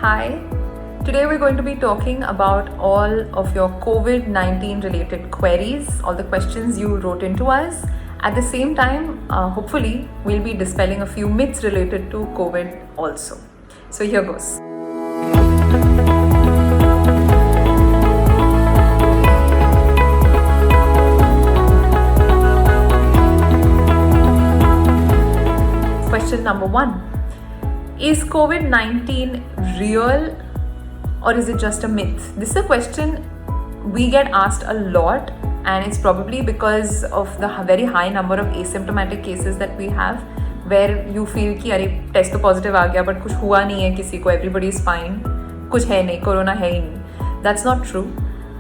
Hi, today we're going to be talking about all of your COVID-19 related queries, all the questions you wrote into us. At the same time, hopefully, we'll be dispelling a few myths related to COVID also. So here goes. Question number 1. Is COVID-19 real or is it just a myth? This is a question we get asked a lot, and it's probably because of the very high number of asymptomatic cases that we have, where you feel कि अरे test तो positive आ गया but कुछ हुआ नहीं है किसी को, everybody is fine, कुछ है नहीं, कोरोना है ही नहीं. That's not true.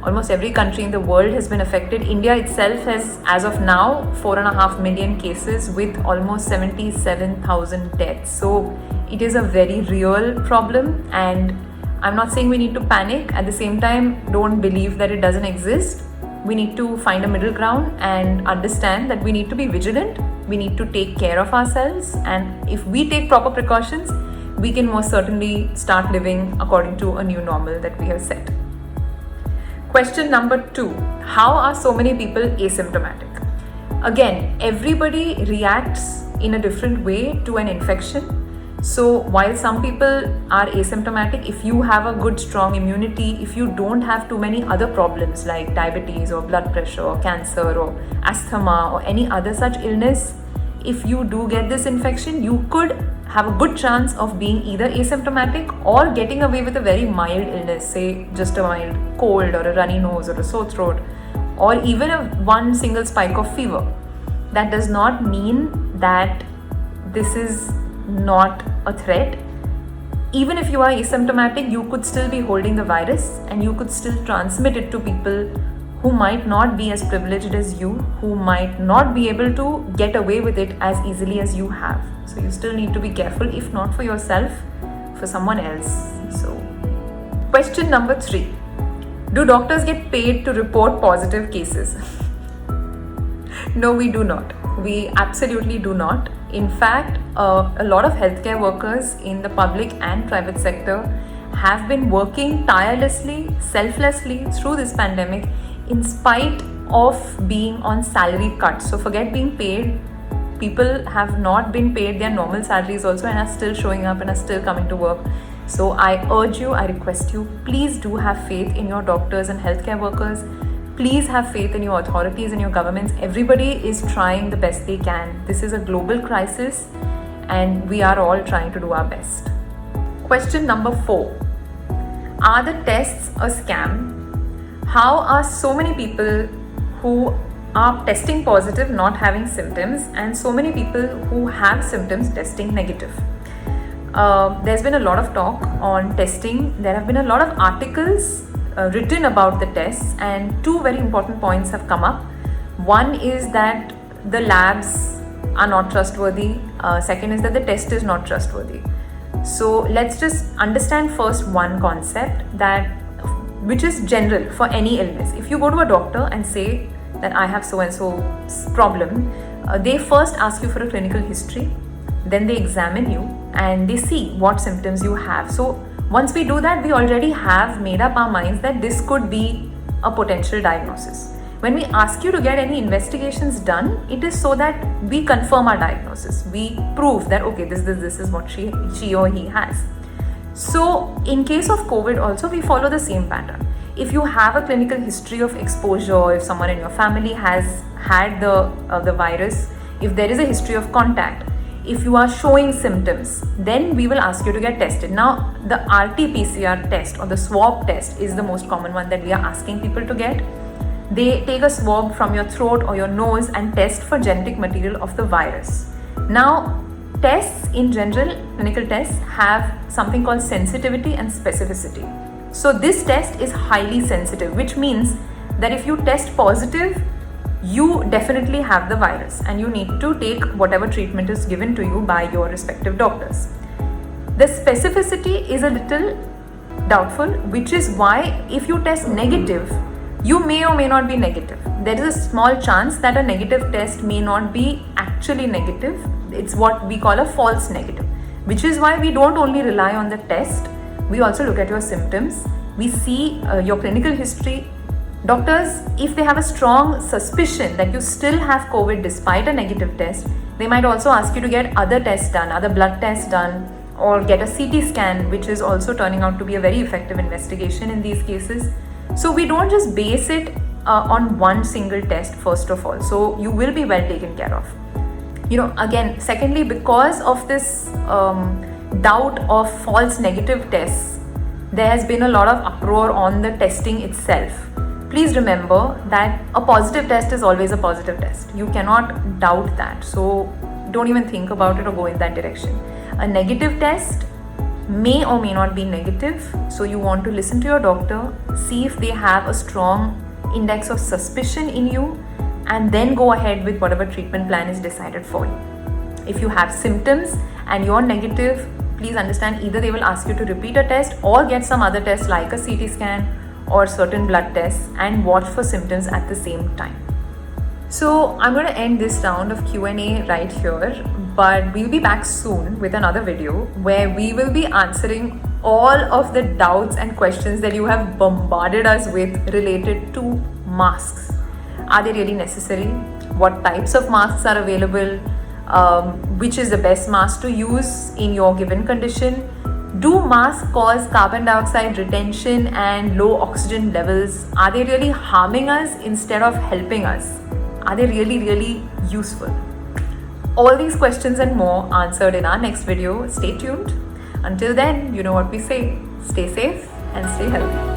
Almost every country in the world has been affected. India itself has, as of now, 4.5 million cases with almost 77,000 deaths. So it is a very real problem, and I'm not saying we need to panic. At the same time, don't believe that it doesn't exist. We need to find a middle ground and understand that we need to be vigilant. We need to take care of ourselves, and if we take proper precautions, we can most certainly start living according to a new normal that we have set. Question number 2. How are so many people asymptomatic? Again, everybody reacts in a different way to an infection. So while some people are asymptomatic, if you have a good strong immunity, if you don't have too many other problems like diabetes or blood pressure or cancer or asthma or any other such illness, if you do get this infection, you could have a good chance of being either asymptomatic or getting away with a very mild illness, say just a mild cold or a runny nose or a sore throat, or even one single spike of fever. That does not mean that this is not a threat. Even if you are asymptomatic, you could still be holding the virus and you could still transmit it to people who might not be as privileged as you, who might not be able to get away with it as easily as you have. So you still need to be careful, if not for yourself, for someone else. So, question number 3. Do doctors get paid to report positive cases? No, we do not. We absolutely do not. In fact, a lot of healthcare workers in the public and private sector have been working tirelessly, selflessly through this pandemic in spite of being on salary cuts. So forget being paid. People have not been paid their normal salaries also and are still showing up and are still coming to work. So I urge you, I request you, please do have faith in your doctors and healthcare workers. Please have faith in your authorities and your governments. Everybody is trying the best they can. This is a global crisis and we are all trying to do our best. Question number 4. Are the tests a scam? How are so many people who are testing positive not having symptoms, and so many people who have symptoms testing negative? There's been a lot of talk on testing. There have been a lot of articles written about the tests, and 2 very important points have come up. One is that the labs are not trustworthy. Second is that the test is not trustworthy. So let's just understand first one concept, that which is general for any illness. If you go to a doctor and say that I have so and so problem, they first ask you for a clinical history, then they examine you and they see what symptoms you have. So once we do that, we already have made up our minds that this could be a potential diagnosis. When we ask you to get any investigations done, it is so that we confirm our diagnosis. We prove that okay, this is what she or he has. So in case of COVID also, we follow the same pattern. If you have a clinical history of exposure, if someone in your family has had the virus, if there is a history of contact, if you are showing symptoms, then we will ask you to get tested. Now, the RT-PCR test or the swab test is the most common one that we are asking people to get. They take a swab from your throat or your nose and test for genetic material of the virus. Now, tests in general, clinical tests, have something called sensitivity and specificity. So this test is highly sensitive, which means that if you test positive, you definitely have the virus and you need to take whatever treatment is given to you by your respective doctors. The specificity is a little doubtful, which is why if you test negative, you may or may not be negative. There is a small chance that a negative test may not be actually negative. It's what we call a false negative, which is why we don't only rely on the test, We also look at your symptoms. We see your clinical history. Doctors, if they have a strong suspicion that you still have COVID despite a negative test, they might also ask you to get other tests done, other blood tests done, or get a CT scan, which is also turning out to be a very effective investigation in these cases. So we don't just base it on one single test, first of all. So you will be well taken care of. Again, secondly, because of this doubt of false negative tests, there has been a lot of uproar on the testing itself. Please remember that a positive test is always a positive test. You cannot doubt that. So don't even think about it or go in that direction. A negative test may or may not be negative. So you want to listen to your doctor, see if they have a strong index of suspicion in you, and then go ahead with whatever treatment plan is decided for you. If you have symptoms and you're negative, please understand either they will ask you to repeat a test or get some other test like a CT scan or certain blood tests and watch for symptoms at the same time. So I'm going to end this round of Q&A right here, but we'll be back soon with another video where we will be answering all of the doubts and questions that you have bombarded us with related to masks. Are they really necessary? What types of masks are available? Which is the best mask to use in your given condition? Do masks cause carbon dioxide retention and low oxygen levels? Are they really harming us instead of helping us? Are they really, really useful? All these questions and more answered in our next video. Stay tuned. Until then, you know what we say. Stay safe and stay healthy.